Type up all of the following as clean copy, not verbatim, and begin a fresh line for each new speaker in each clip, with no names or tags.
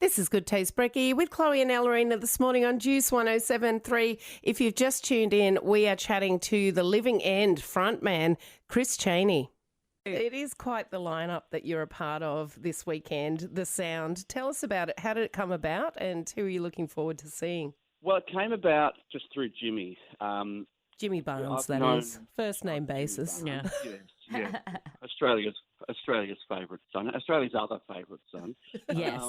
This is Good Taste Brekky with Chloe and Ellerina this morning on Juice 107.3. If you've just tuned in, we are chatting to the Living End frontman, Chris Cheney. It is quite the lineup that you're a part of this weekend, The Sound. Tell us about it. How did it come about and who are you looking forward to seeing?
Well, it came about just through Jimmy.
Jimmy Barnes,
I've
that
known-
is. First name basis.
Yeah. Yes. Australia's favourite son. Australia's other favourite son.
Yes.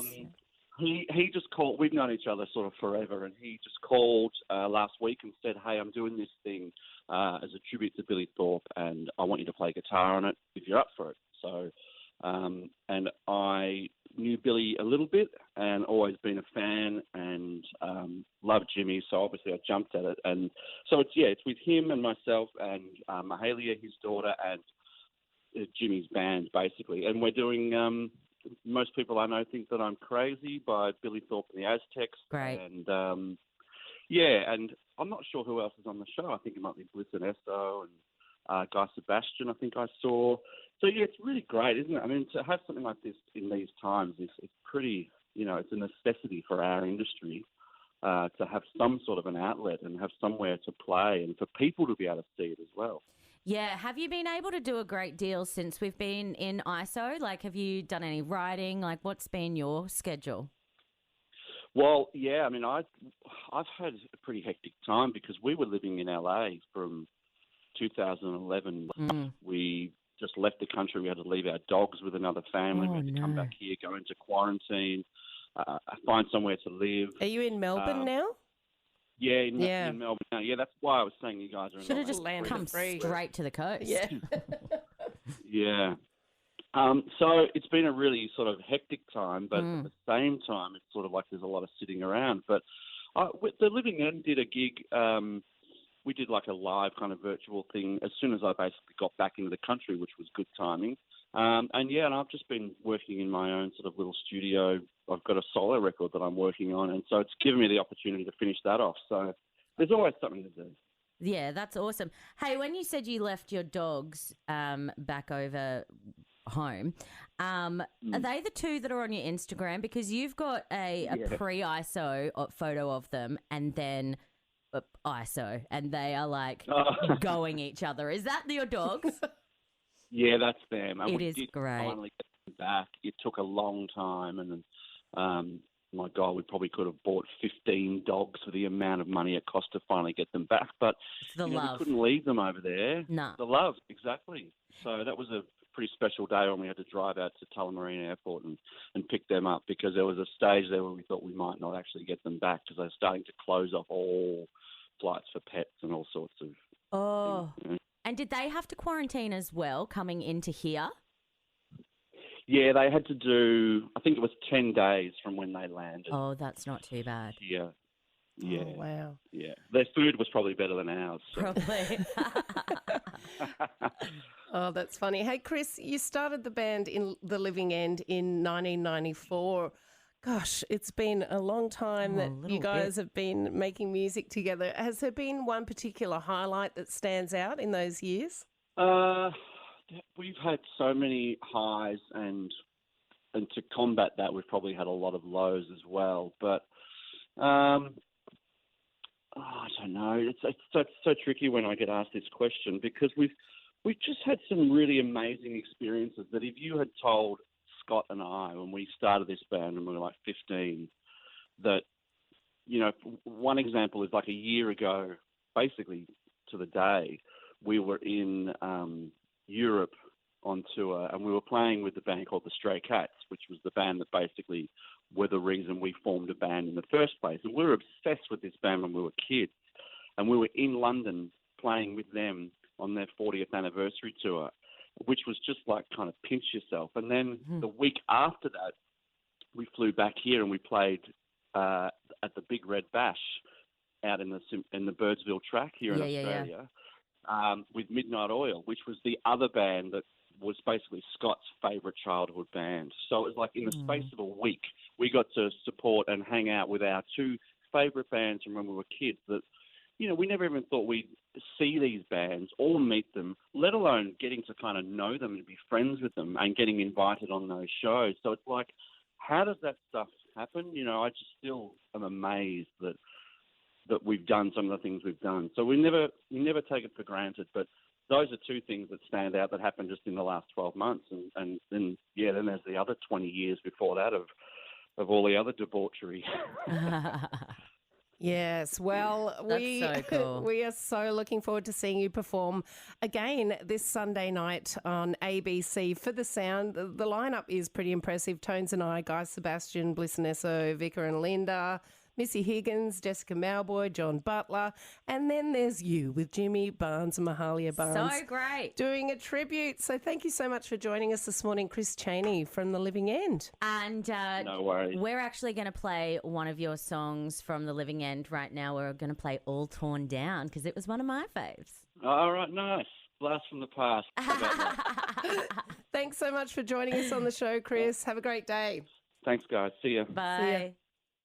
He just called. We've known each other sort of forever, and he just called last week and said, "Hey, I'm doing this thing as a tribute to Billy Thorpe, and I want you to play guitar on it if you're up for it." So, and I knew Billy a little bit, and always been a fan, and loved Jimmy. So obviously I jumped at it, and so it's with him and myself and Mahalia, his daughter, and Jimmy's band basically, and we're doing. Most people I know think that I'm crazy by Billy Thorpe and the Aztecs.
Great.
And and I'm not sure who else is on the show. I think it might be Bliss and Esso and Guy Sebastian, I think I saw. So yeah, it's really great, isn't it? I mean, to have something like this in these times is pretty, it's a necessity for our industry to have some sort of an outlet and have somewhere to play and for people to be able to see it as well.
Yeah. Have you been able to do a great deal since we've been in ISO? Like, have you done any writing? Like, what's been your schedule?
Well, yeah, I mean, I've had a pretty hectic time because we were living in LA from 2011. We just left the country. We had to leave our dogs with another family. We had to come back here, go into quarantine, find somewhere to live.
Are you in Melbourne now?
Yeah, in Melbourne now. Yeah, that's why I was saying you guys are in
Should have
LA.
just come straight to the coast.
Yeah.
Yeah. So it's been a really sort of hectic time, but at the same time, it's sort of like there's a lot of sitting around. But the Living End did a gig. We did like a live kind of virtual thing as soon as I basically got back into the country, which was good timing. And I've just been working in my own sort of little studio. I've got a solo record that I'm working on, and so it's given me the opportunity to finish that off. So there's always something to do.
Yeah, that's awesome. Hey, when you said you left your dogs back over home, are they the two that are on your Instagram? Because you've got a pre-ISO photo of them and then ISO, and they are like going each other. Is that your dogs?
Yeah, that's them. And
it is great.
Finally get them back. It took a long time, and my God, we probably could have bought 15 dogs for the amount of money it cost to finally get them back. But
it's the love.
We couldn't leave them over there.
No.
The love, exactly. So that was a pretty special day when we had to drive out to Tullamarine Airport and pick them up, because there was a stage there where we thought we might not actually get them back because they were starting to close off all flights for pets and all sorts of things.
And did they have to quarantine as well coming into here?
Yeah, they had to do, I think it was 10 days from when they landed.
Oh, that's not too bad.
Yeah. Yeah.
Oh, wow.
Yeah. Their food was probably better than ours. So.
Probably.
Oh, that's funny. Hey, Chris, you started the band in The Living End in 1994. Gosh, it's been a long time that you guys have been making music together. Has there been one particular highlight that stands out in those years?
We've had so many highs, and to combat that, we've probably had a lot of lows as well. But I don't know. It's so tricky when I get asked this question, because we've just had some really amazing experiences that if you had told Scott and I, when we started this band and we were like 15, that, one example is like a year ago, basically to the day, we were in Europe on tour, and we were playing with the band called the Stray Cats, which was the band that basically were the reason we formed a band in the first place. And we were obsessed with this band when we were kids, and we were in London playing with them on their 40th anniversary tour, which was just like kind of pinch yourself. And then the week after that, we flew back here and we played at the Big Red Bash out in the Birdsville track here in Australia with Midnight Oil, which was the other band that was basically Scott's favourite childhood band. So it was like in the space of a week, we got to support and hang out with our two favourite bands from when we were kids that, we never even thought we'd see these bands or meet them, let alone getting to kind of know them and be friends with them and getting invited on those shows. So it's like how does that stuff happen? You know, I just still am amazed that we've done some of the things we've done. So we never take it for granted. But those are two things that stand out that happened just in the last 12 months. And then there's the other 20 years before that of all the other debauchery.
Yes, well,
so cool.
we are so looking forward to seeing you perform again this Sunday night on ABC for the Sound. The lineup is pretty impressive. Tones and I, Guy Sebastian, Bliss and Esso, Vicar and Linda, Missy Higgins, Jessica Mauboy, John Butler, and then there's you with Jimmy Barnes and Mahalia Barnes.
So great.
Doing a tribute. So thank you so much for joining us this morning, Chris Cheney from The Living End.
And
no worries.
We're actually going to play one of your songs from The Living End right now. We're going to play All Torn Down because it was one of my faves.
All right, nice. Blast from the past. How about that?
Thanks so much for joining us on the show, Chris. Have a great day.
Thanks, guys. See ya.
Bye.
See ya.